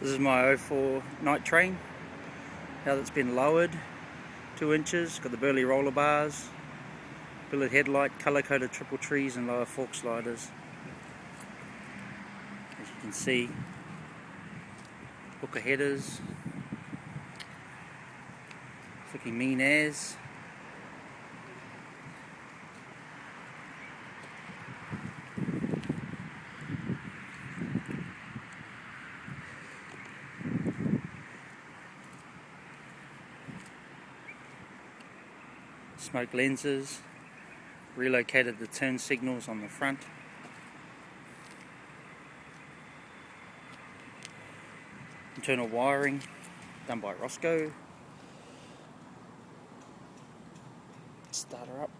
This is my 04 night train. Now that's been lowered 2 inches, got the Bureigh Roller Bars, billet headlight, colour-coded triple trees and lower fork sliders. As you can see, hooker headers, it's looking mean as. Smoke lenses, relocated the turn signals on the front. Internal wiring done by Roscoe. Start her up.